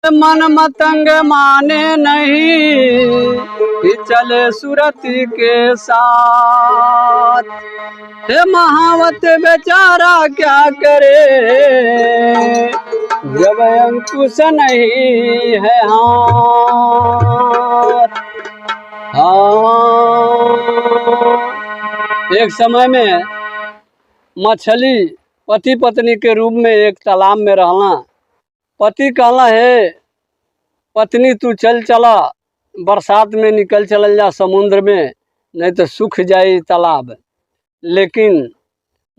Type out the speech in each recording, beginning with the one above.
मन मतंग माने नहीं कि चले सुरती के साथ। हे महावत बेचारा क्या करे जब अंकुश नहीं है हाथ। एक समय में मछली पति पत्नी के रूप में एक तालाब में रहना। पति कहला है पत्नी तू चल चला बरसात में निकल चल जा समुद्र में, नहीं तो सूख जाए तालाब। लेकिन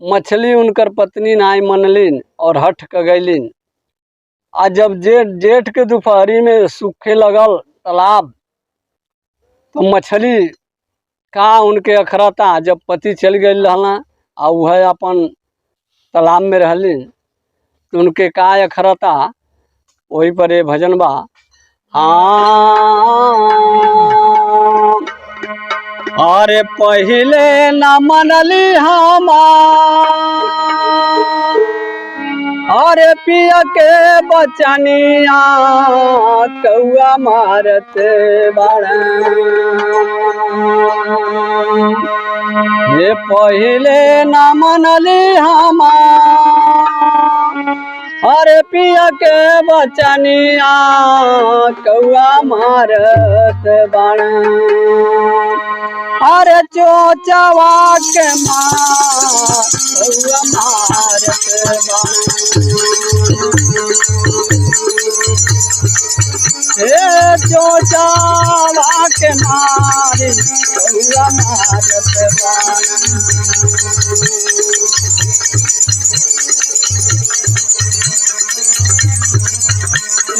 मछली उनकर पत्नी नाई मनलिन और हट क गईलिन। आ जब जेठ के दोपहरी में सूखे लगल तालाब तो मछली का उनके अखरता जब पति चल गई रहना आ वह अपन तालाब में रहलिन तो उनके का अखरता वही पर ये भजन बा। हाँ अरे पहले न मनली अरे पिया के बचनिया कौआ मारत बाड़ा। ये पहले न मनली अरे पिया के बचनिया कौआ मारत बाड़ा। अरे चोचवा के कौआ मारत बाड़ा। हे चोचवा के मारी कौआ मारत बाड़ा।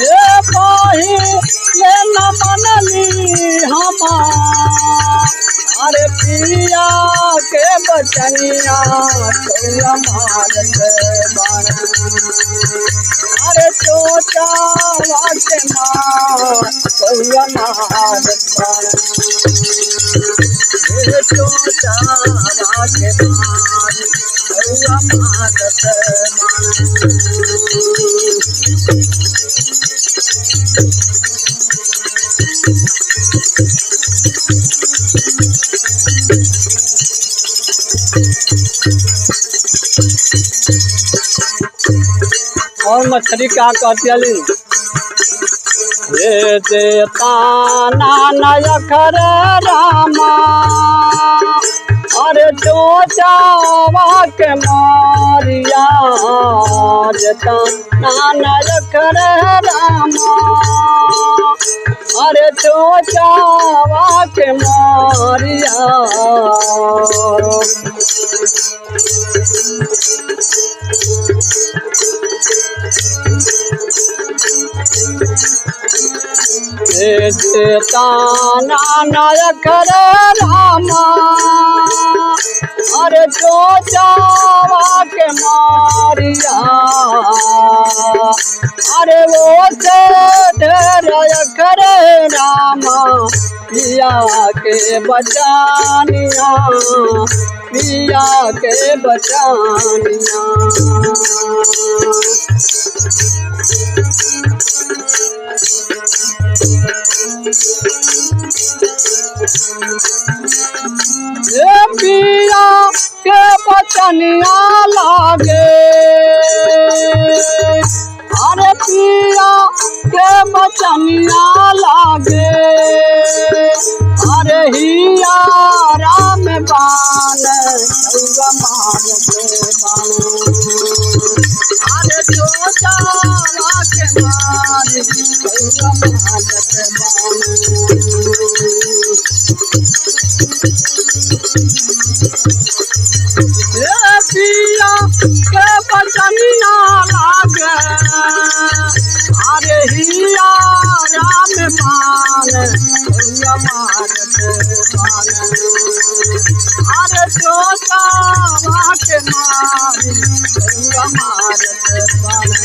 ये न मनली अरे पिया के बचनिया कौआ मारत बाड़ा। अरे चोचवा के कौआ मारत बाड़ा। चोचवा के कौआ मारत बाड़ा। और मछली क्या कहती ये देता नानक रामा अरे चोचवा के मारिया देता नानक रामा अरे चोचवा के मारिया। नानक रामा अरे चोचवा के मारिया। अरे वो से ढेर करे रामा पिया के बचानिया पिया के बचानिया। पिया के बचनिया लागे अरे पिया के बचनिया लागे। अरे हिया राम बान कौआ मारत बाड़ा। अरे चोचवा के मारी कौआ मारत बाड़ा। पिया के बचनिया लागे अरे हिया राम बान कौआ मारत बाड़ा। अरे चोचवा के मारी कौआ मारत बाड़ा।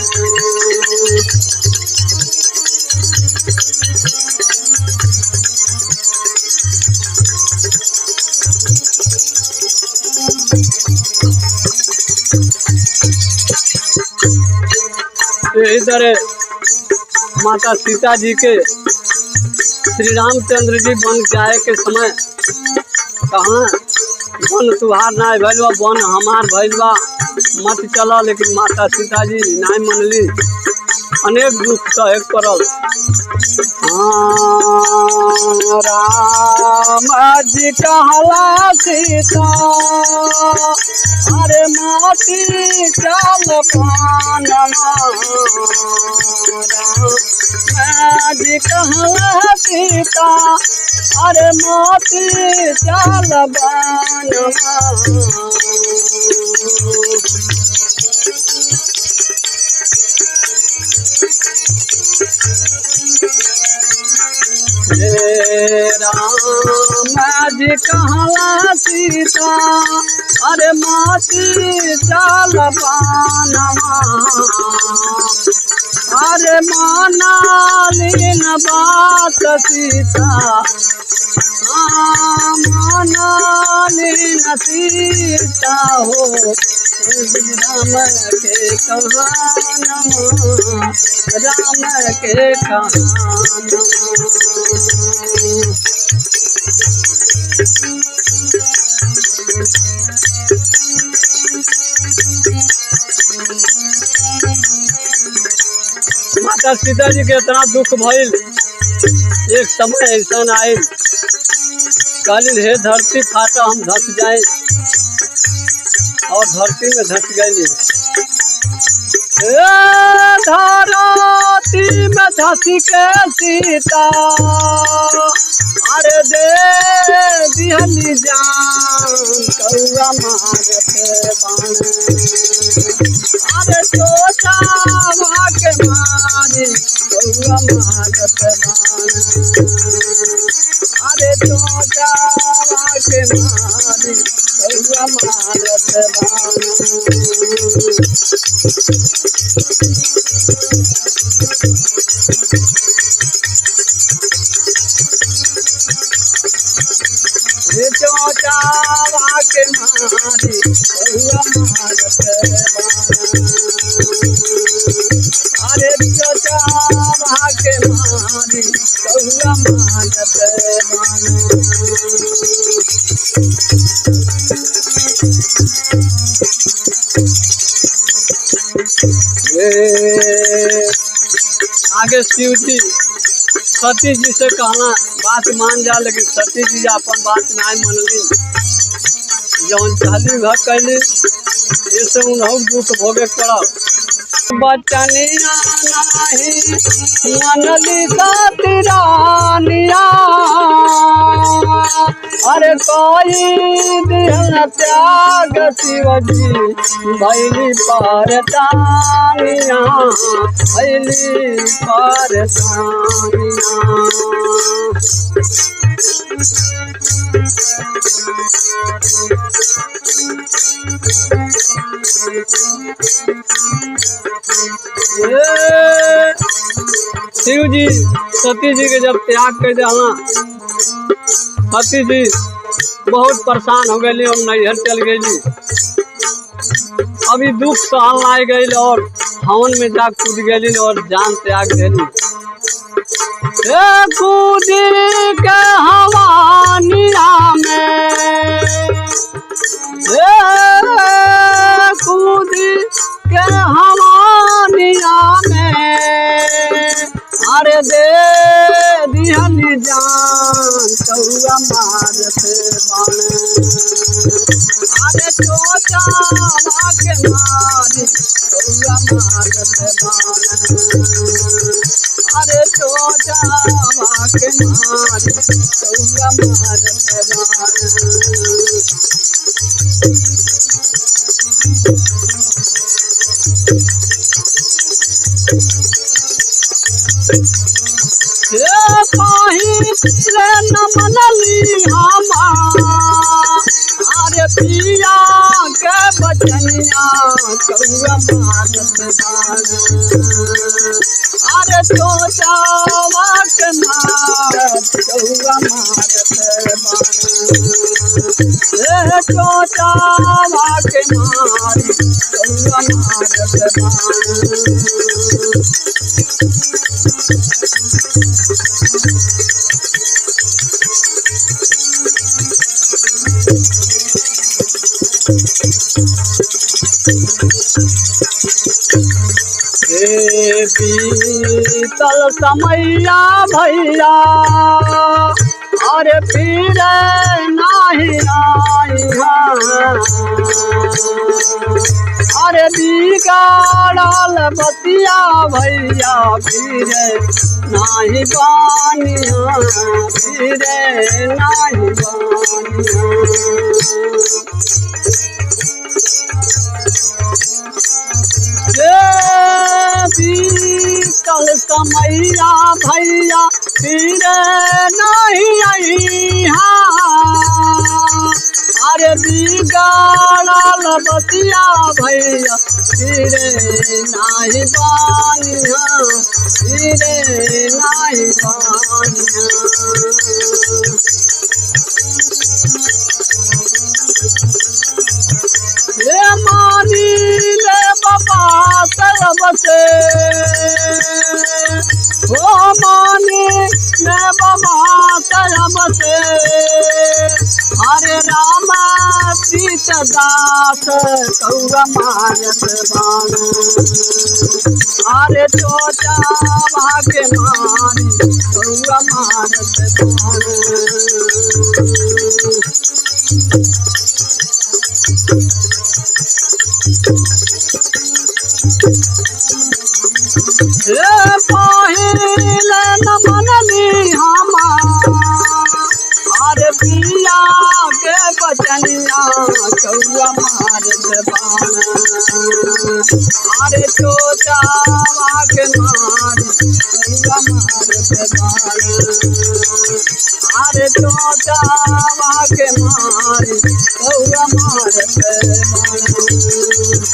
इधर माता सीता जी के श्री रामचंद्र जी वन जाए के समय कहाँ वन तुहार ना भइल बा, वन हमार भइल बा, मत चला। लेकिन माता सीता जी नहीं मनली, अनेक दुख सहे पड़ल। राम जी कहला सीता अरे माटी चल पानमा, राम जी कहला सीता अरे माटी चल पानमा। राम जी कहला सीता अरे माटी चल पानमा, अरे मानालीन बात सीता, मानालीन सीता हो राम के कहानमा, राम के कहानमा। माता सीता जी के इतना दुख भइल, एक समय ऐसा आयल कहलिन हे धरती फाटा हम धस जाए, और धरती में धस गई। धरती में धसी के सीता अरे दे दिहली जान, कौआ मारत बाण, अरे चोचावा के मारी कौआ मारत बाण, अरे चोचावा के मारी कौआ मारत बाण। चोचावा के मारी कौआ मारत बाण, अरे चोचावा के मारी कौआ मारत बाण। आगे शिव जी सती जी से कहना बात मान जा, लेकिन सती जी अपन बात नहीं मनली, जौन चाहली घर कैली, ऐसे उन्हों दुख भोगे पड़ा। बचनिया नहीं मनली सती रानिया, अरे कोई दिल त्याग शिवजी भैली परतानिया, भैली परतानिया। शिव जी सती जी के जब त्याग कर दिला, सती जी बहुत परेशान हो गई और नैहर चल गई। अभी दुख सहल नहीं गई और हवन में जा कूद गई और जान त्याग दिली। कूद के हवानिया में, कूद के हवानिया में, अरे दे दिहली जान कौआ मारत बाण, अरे चोचावा के मारी कौआ मारत बाण, अरे चोचावा के मारी कौआ मारत बाण। पहिले न मनली हमा, अरे पिया के बचनिया कौआ मारत बाण, अरे चोचावा के मारत कौआ मारत बाण, चोचावा के मारी कौआ मारत बाण। हे बीतल समैया भैया अरे फिर नाही आइहा अरे बिगाड़ल बतिया भैया फिर नाही बानिया फिर नाही बानिया बीतल समैया भैया फिर नहीं आइहा अरे बिगाड़ल बतिया भैया फिर नहीं बानिया फिर नहीं बानिया ये मानी ले बाबा तरफ से वो मानी ले बाबा तरफ से हरे राम सीत दास कौआ मारत बाण हरे चोचा भाग्य मारी कौआ मारत बाण पहिले न मनली हमा अरे पिया के बचनिया कौआ मारत बाण अरे चोचा के मारी कौआ मारत बाण अरे चोचा के मारी कौआ मारत बाण